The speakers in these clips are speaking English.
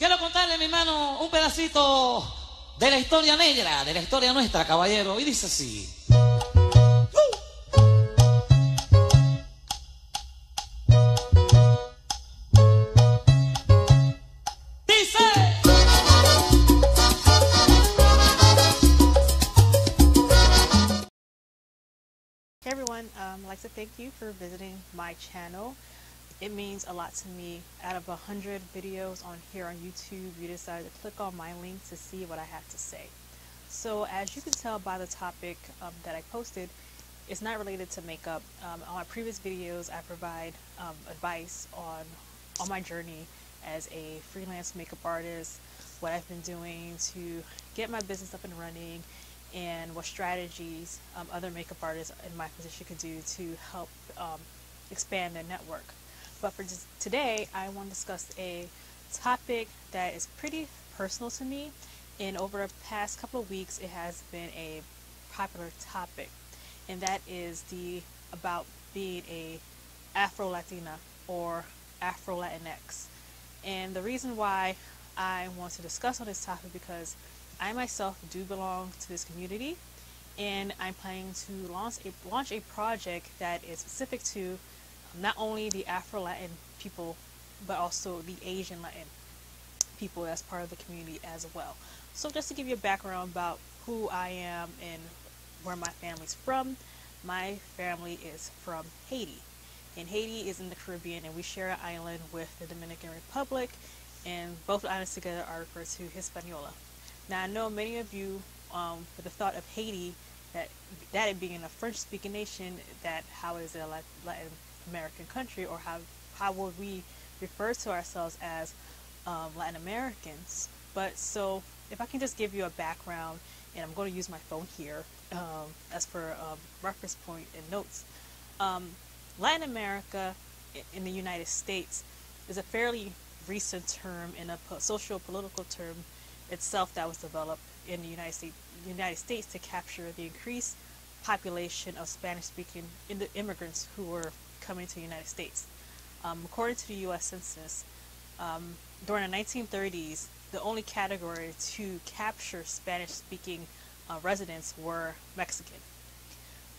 Quiero contarle, mi hermano, un pedacito de la historia negra, de la historia nuestra, caballero, y dice así. Hey everyone, I'd like to thank you for visiting my channel. It means a lot to me. Out of 100 videos on here on YouTube, you decided to click on my link to see what I have to say. So as you can tell by the topic that I posted, it's not related to makeup. On my previous videos, I provide advice on my journey as a freelance makeup artist, what I've been doing to get my business up and running, and what strategies other makeup artists in my position could do to help expand their network. But for today, I want to discuss a topic that is pretty personal to me, and over the past couple of weeks it has been a popular topic, and that is about being a Afro-Latina or Afro-Latinx. And the reason why I want to discuss on this topic because I myself do belong to this community, and I'm planning to launch a project that is specific to not only the Afro-Latin people, but also the Asian Latin people as part of the community as well. So just to give you a background about who I am and where my family's from, my family is from Haiti. And Haiti is in the Caribbean, and we share an island with the Dominican Republic, and both islands together are referred to Hispaniola. Now I know many of you, with the thought of Haiti, that it being a French-speaking nation, that how is it a Latin American country, or how would we refer to ourselves as Latin Americans? But so if I can just give you a background, and I'm going to use my phone here as for reference point and notes. Latin America in the United States is a fairly recent term and a social-political term itself that was developed in the United States to capture the increased population of Spanish-speaking immigrants who were coming to the United States. According to the U.S. Census, during the 1930s, the only category to capture Spanish-speaking residents were Mexican.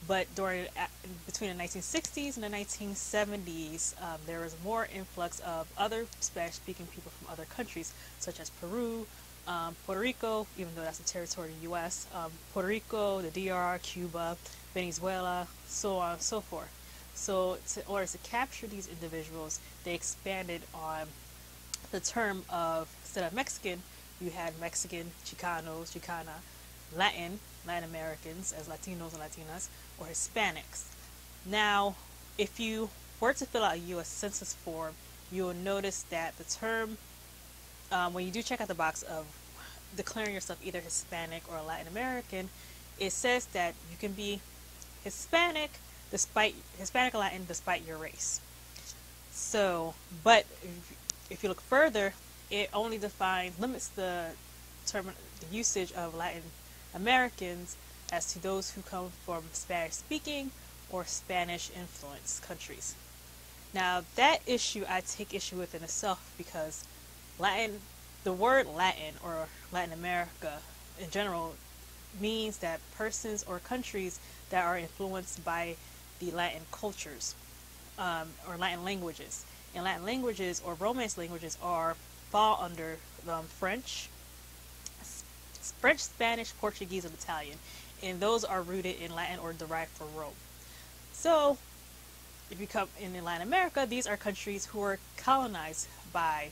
But between the 1960s and the 1970s, there was more influx of other Spanish-speaking people from other countries, such as Peru, Puerto Rico, even though that's a territory of the U.S., Puerto Rico, the DR, Cuba, Venezuela, so on and so forth. So in order to capture these individuals, they expanded on the term of, instead of Mexican, you had Mexican, Chicanos, Chicana, Latin Americans as Latinos and Latinas, or Hispanics. Now, if you were to fill out a U.S. Census form, you will notice that the term, when you do check out the box of declaring yourself either Hispanic or Latin American, it says that you can be Hispanic or Latin despite your race. So, but if you look further, it only limits the term, the usage of Latin Americans as to those who come from Spanish-speaking or Spanish-influenced countries. Now, that issue I take issue with in itself, because the word Latin or Latin America in general means that persons or countries that are influenced by the Latin cultures or Latin languages. And Latin languages or Romance languages fall under French, Spanish, Portuguese, and Italian, and those are rooted in Latin or derived from Rome. So if you come in Latin America, these are countries who were colonized by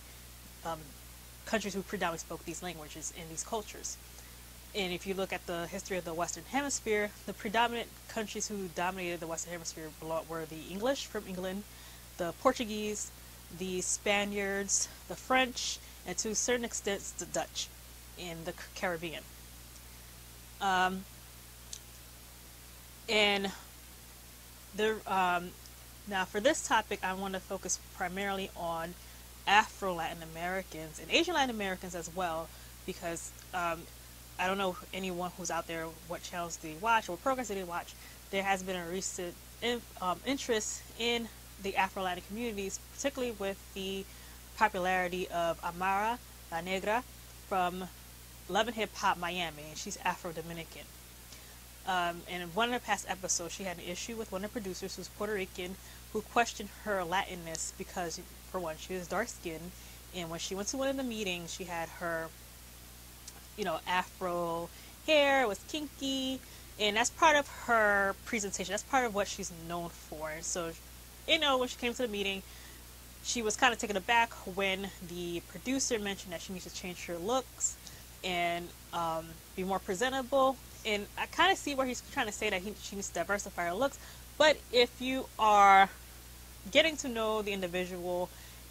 countries who predominantly spoke these languages and these cultures. And if you look at the history of the Western Hemisphere, the predominant countries who dominated the Western Hemisphere were the English from England, the Portuguese, the Spaniards, the French, and to a certain extent the Dutch in the Caribbean. Now for this topic, I want to focus primarily on Afro-Latin Americans and Asian Latin Americans as well, because I don't know anyone who's out there what channels they watch or what programs they watch. There has been a recent interest in the Afro-Latin communities, particularly with the popularity of Amara La Negra from Love and Hip Hop Miami, and she's Afro-Dominican. And in one of the past episodes, she had an issue with one of the producers who's Puerto Rican, who questioned her Latinness because, for one, she was dark-skinned, and when she went to one of the meetings, she had her, Afro hair, it was kinky, and that's part of her presentation. That's part of what she's known for. And so, when she came to the meeting, she was kind of taken aback when the producer mentioned that she needs to change her looks and be more presentable. And I kind of see where he's trying to say that she needs to diversify her looks. But if you are getting to know the individual,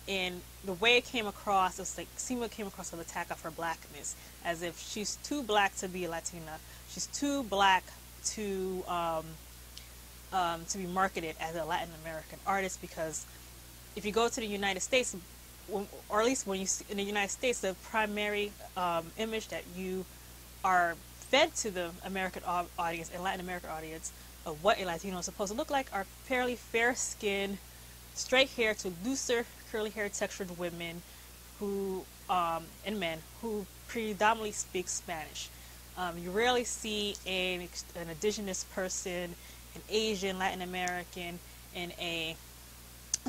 and the way it came across, it was like Sima came across an attack of her blackness, as if she's too black to be Latina. She's too black to be marketed as a Latin American artist, because if you go to the United States, or at least when you see in the United States, the primary image that you are fed to the American audience and Latin American audience of what a Latino is supposed to look like are fairly fair-skinned, straight hair to looser, curly-haired, textured women who and men who predominantly speak Spanish. You rarely see an indigenous person, an Asian Latin American, and a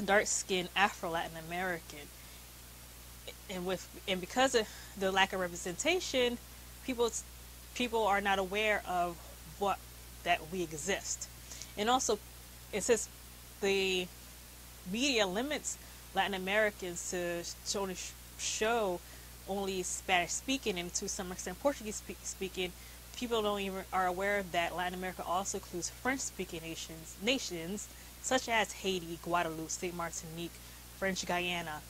dark-skinned Afro-Latin American. And because of the lack of representation, people are not aware of that we exist. And also, it says the media limits Latin Americans to only show only Spanish speaking, and to some extent Portuguese speaking. People don't even are aware that Latin America also includes French speaking nations such as Haiti, Guadeloupe, Saint Martinique, French Guyana,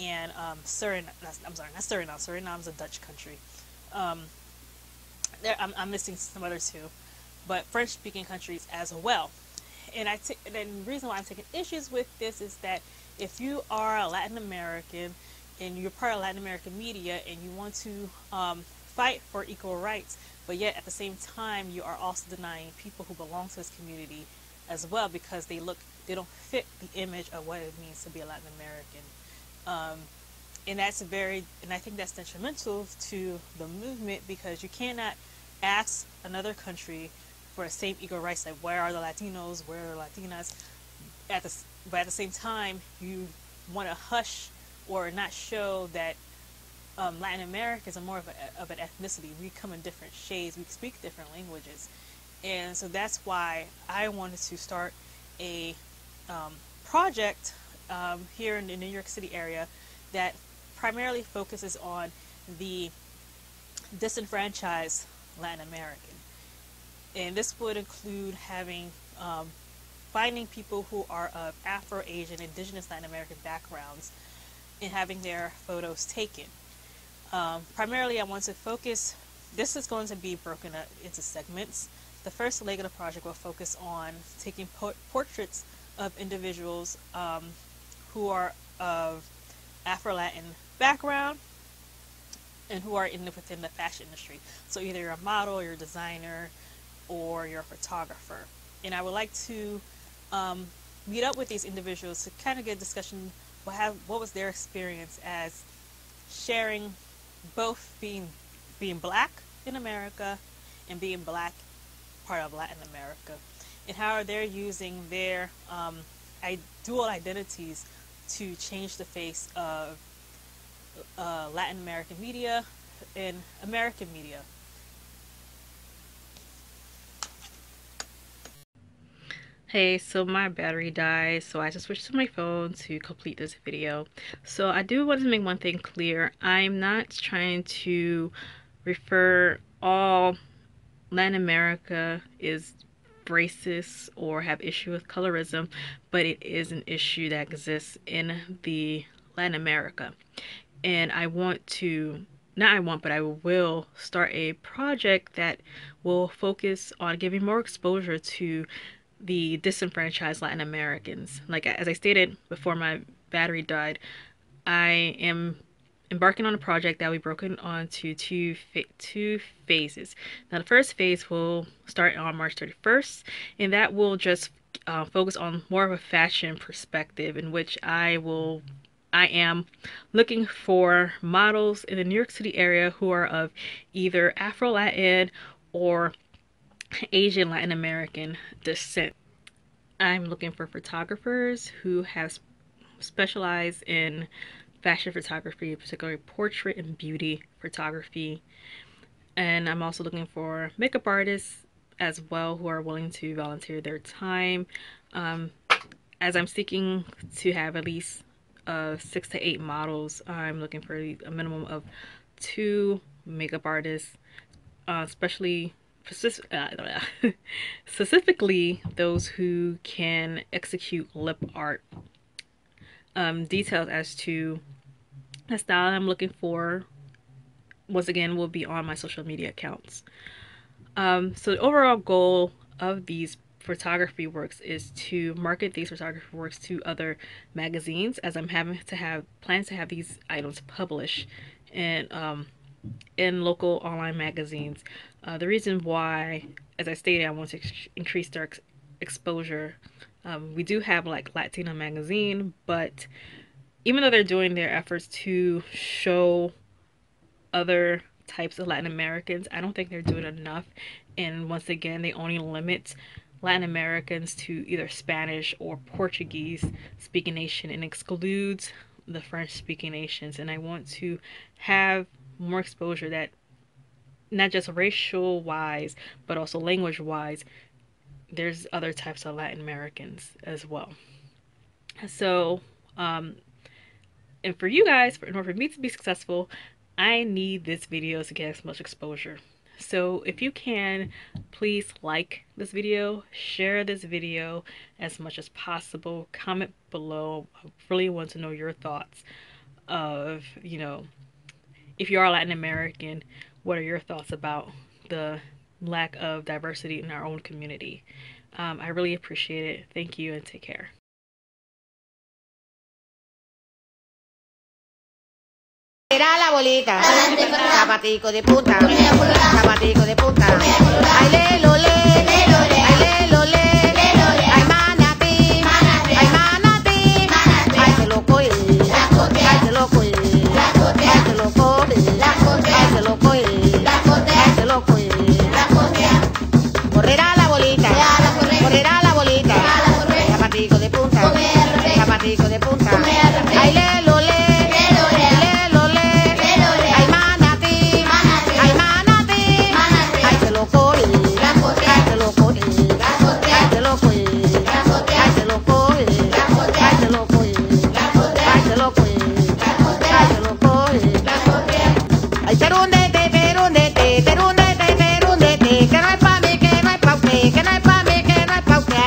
and Suriname. I'm sorry, not Suriname. Suriname's a Dutch country. I'm missing some others too, but French-speaking countries as well. And the reason why I'm taking issues with this is that if you are a Latin American and you're part of Latin American media and you want to fight for equal rights, but yet at the same time you are also denying people who belong to this community as well, because they don't fit the image of what it means to be a Latin American. And I think that's detrimental to the movement, because you cannot ask another country for the same equal rights, like where are the Latinos, where are the Latinas, but at the same time you want to hush or not show that Latin Americans are more of an ethnicity. We come in different shades, we speak different languages, and so that's why I wanted to start a project here in the New York City area that primarily focuses on the disenfranchised Latin American. And this would include finding people who are of Afro-Asian, indigenous Latin American backgrounds and having their photos taken. Primarily I want to focus, this is going to be broken up into segments. The first leg of the project will focus on taking portraits of individuals who are of Afro-Latin background and who are within the fashion industry. So either you're a model, you're a designer, or you're a photographer. And I would like to meet up with these individuals to kind of get a discussion what was their experience as sharing both being black in America and being black part of Latin America, and how they're using their dual identities to change the face of Latin American media and American media. Hey, so my battery died, so I just switched to my phone to complete this video. So I do want to make one thing clear. I'm not trying to refer all Latin America is racist or have issue with colorism, but it is an issue that exists in the Latin America. And I will start a project that will focus on giving more exposure to the disenfranchised Latin Americans. Like, as I stated before my battery died, I am embarking on a project that will be broken onto two phases. Now, the first phase will start on March 31st, and that will just focus on more of a fashion perspective, in which I will I am looking for models in the New York City area who are of either Afro-Latin or Asian Latin American descent. I'm looking for photographers who have specialized in fashion photography, particularly portrait and beauty photography. And I'm also looking for makeup artists as well who are willing to volunteer their time. As I'm seeking to have at least 6 to 8 models, I'm looking for a minimum of 2 makeup artists, specifically those who can execute lip art. Details as to the style I'm looking for, once again, will be on my social media accounts. So the overall goal of these photography works is to market these photography works to other magazines, as I'm plans to have these items published in local online magazines. The reason why, as I stated, I want to increase their exposure. We do have like Latina magazine, but even though they're doing their efforts to show other types of Latin Americans, I don't think they're doing enough. And once again, they only limit Latin Americans to either Spanish or Portuguese speaking nation and excludes the French speaking nations. And I want to have more exposure, that not just racial wise but also language wise, there's other types of Latin Americans as well. So and for you guys, in order for me to be successful, I need this video to get as much exposure. So if you can, please like this video, share this video as much as possible, comment below. I really want to know your thoughts of, you know, if you are Latin American, what are your thoughts about the lack of diversity in our own community? I really appreciate it. Thank you and take care. Mira la bolita, zapatico de punta, zapatico de punta. Ay le lo le, ay le lo le, ay manati, ay manati, ay se lo coy, ay se lo coy, ay se lo coy, ay se lo coy, ay se lo coy. Correrá la bolita, correrá la bolita, zapatico de punta, zapatico de punta. Ay le lo le.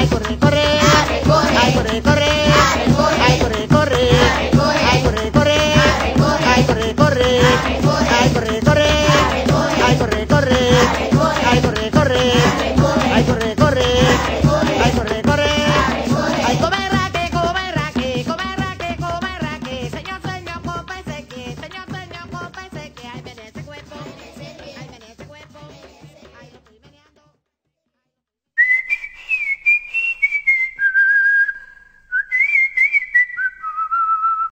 Corre, corre, ay, corre, corre, ay, corre, corre.